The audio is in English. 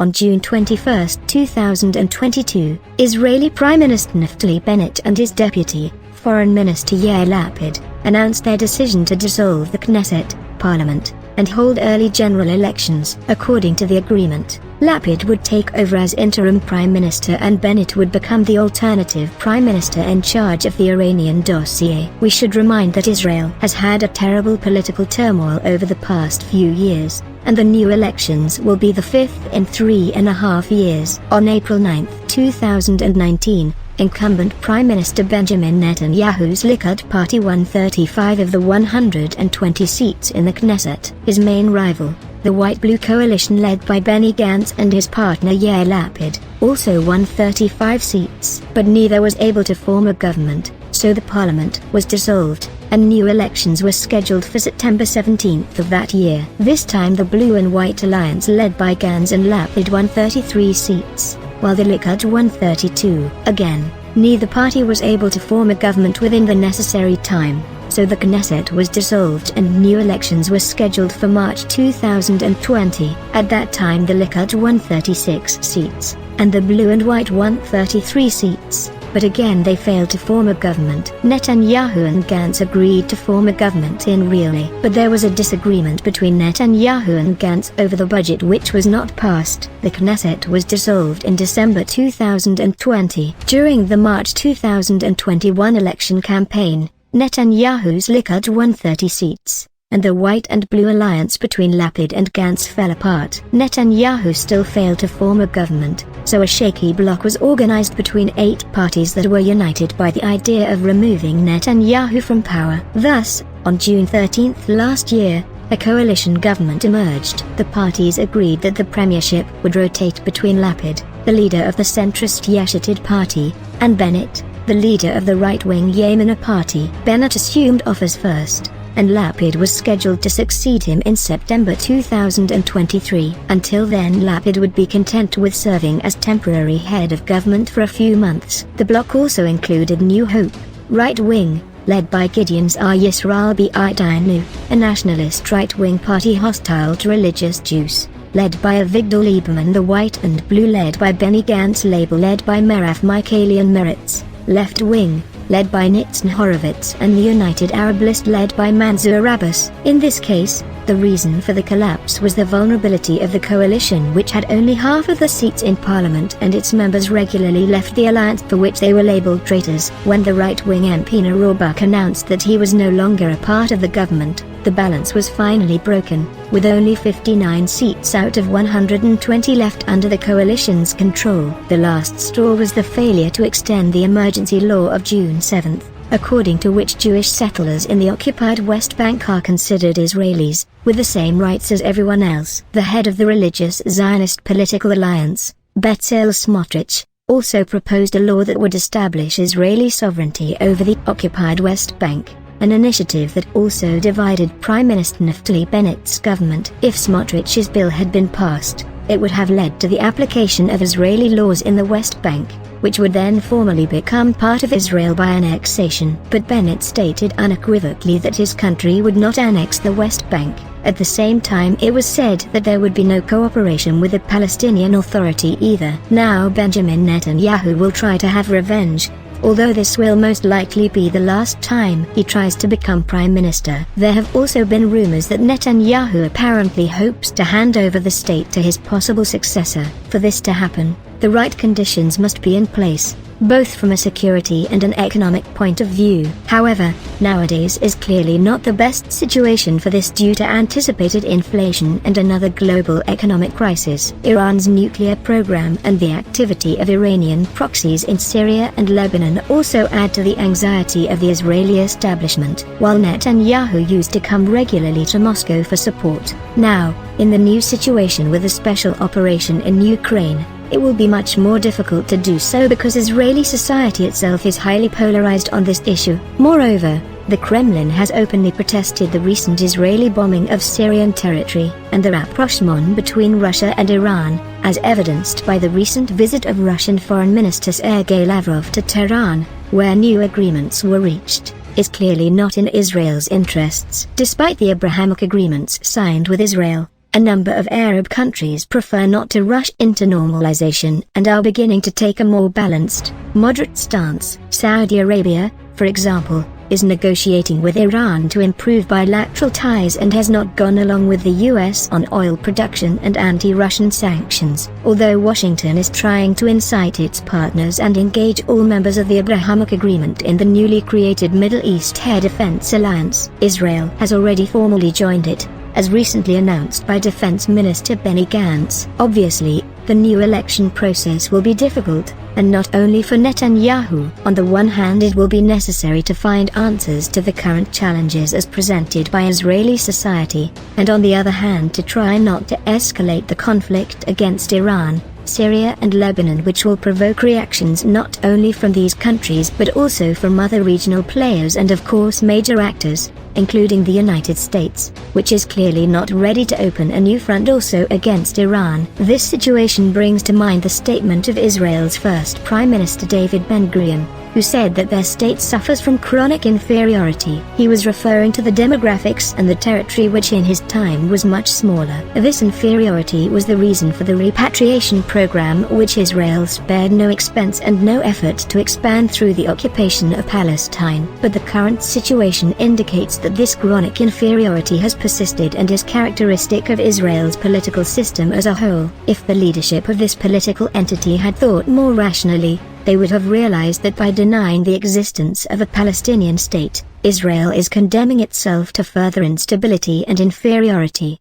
On June 21, 2022, Israeli Prime Minister Naftali Bennett and his deputy, Foreign Minister Yair Lapid, announced their decision to dissolve the Knesset, parliament, and hold early general elections. According to the agreement, Lapid would take over as interim prime minister and Bennett would become the alternative prime minister in charge of the Iranian dossier. We should remind that Israel has had a terrible political turmoil over the past few years, and the new elections will be the fifth in 3.5 years. On April 9, 2019, incumbent Prime Minister Benjamin Netanyahu's Likud party won 35 of the 120 seats in the Knesset. His main rival, the White-Blue coalition led by Benny Gantz and his partner Yair Lapid, also won 35 seats. But neither was able to form a government, so the parliament was dissolved, and new elections were scheduled for September 17 of that year. This time the Blue and White alliance led by Gantz and Lapid won 33 seats, while the Likud won 32. Again, neither party was able to form a government within the necessary time, so the Knesset was dissolved and new elections were scheduled for March 2020. At that time the Likud won 36 seats, and the Blue and White won 33 seats, but again they failed to form a government. Netanyahu and Gantz agreed to form a government in Really, but there was a disagreement between Netanyahu and Gantz over the budget which was not passed. The Knesset was dissolved in December 2020. During the March 2021 election campaign, Netanyahu's Likud won 30 seats, and the White and Blue alliance between Lapid and Gantz fell apart. Netanyahu still failed to form a government, so a shaky bloc was organized between 8 parties that were united by the idea of removing Netanyahu from power. Thus, on June 13 last year, a coalition government emerged. The parties agreed that the premiership would rotate between Lapid, the leader of the centrist Yeshatid party, and Bennett, the leader of the right-wing Yamina party. Bennett assumed office first, and Lapid was scheduled to succeed him in September 2023. Until then Lapid would be content with serving as temporary head of government for a few months. The bloc also included New Hope, right-wing, led by Gideon's Yisrael B'Idinu, a nationalist right-wing party hostile to religious Jews, led by Avigdor Lieberman. The White and Blue led by Benny Gantz, Labour led by Merav Michaeli and Meretz, left-wing, led by Nitzan Horowitz, and the United Arab List led by Mansour Abbas. In this case, the reason for the collapse was the vulnerability of the coalition, which had only half of the seats in parliament, and its members regularly left the alliance, for which they were labelled traitors. When the right-wing MP Nir Orbach announced that he was no longer a part of the government, the balance was finally broken, with only 59 seats out of 120 left under the coalition's control. The last straw was the failure to extend the emergency law of June 7, according to which Jewish settlers in the occupied West Bank are considered Israelis, with the same rights as everyone else. The head of the religious Zionist political alliance, Bezalel Smotrich, also proposed a law that would establish Israeli sovereignty over the occupied West Bank, an initiative that also divided Prime Minister Naftali Bennett's government. If Smotrich's bill had been passed, it would have led to the application of Israeli laws in the West Bank, which would then formally become part of Israel by annexation. But Bennett stated unequivocally that his country would not annex the West Bank. At the same time, it was said that there would be no cooperation with the Palestinian Authority either. Now Benjamin Netanyahu will try to have revenge, although this will most likely be the last time he tries to become prime minister. There have also been rumors that Netanyahu apparently hopes to hand over the state to his possible successor. For this to happen, the right conditions must be in place, both from a security and an economic point of view. However, nowadays is clearly not the best situation for this due to anticipated inflation and another global economic crisis. Iran's nuclear program and the activity of Iranian proxies in Syria and Lebanon also add to the anxiety of the Israeli establishment, while Netanyahu used to come regularly to Moscow for support. Now, in the new situation with a special operation in Ukraine, it will be much more difficult to do so because Israeli society itself is highly polarized on this issue. Moreover, the Kremlin has openly protested the recent Israeli bombing of Syrian territory and the rapprochement between Russia and Iran, as evidenced by the recent visit of Russian Foreign Minister Sergei Lavrov to Tehran, where new agreements were reached, is clearly not in Israel's interests. Despite the Abrahamic agreements signed with Israel, A number of Arab countries prefer not to rush into normalization and are beginning to take a more balanced, moderate stance. Saudi Arabia, for example, is negotiating with Iran to improve bilateral ties and has not gone along with the US on oil production and anti-Russian sanctions. Although Washington is trying to incite its partners and engage all members of the Abrahamic Agreement in the newly created Middle East Air Defense Alliance, Israel has already formally joined it, as recently announced by Defense Minister Benny Gantz. Obviously, the new election process will be difficult, and not only for Netanyahu. On the one hand, it will be necessary to find answers to the current challenges as presented by Israeli society, and on the other hand to try not to escalate the conflict against Iran, Syria and Lebanon, which will provoke reactions not only from these countries but also from other regional players and of course major actors, including the United States, which is clearly not ready to open a new front also against Iran. This situation brings to mind the statement of Israel's first Prime Minister Ben-Gurion, who said that their state suffers from chronic inferiority. He was referring to the demographics and the territory, which in his time was much smaller. This inferiority was the reason for the repatriation program, which Israel spared no expense and no effort to expand through the occupation of Palestine. But the current situation indicates that this chronic inferiority has persisted and is characteristic of Israel's political system as a whole. If the leadership of this political entity had thought more rationally, they would have realized that by denying the existence of a Palestinian state, Israel is condemning itself to further instability and inferiority.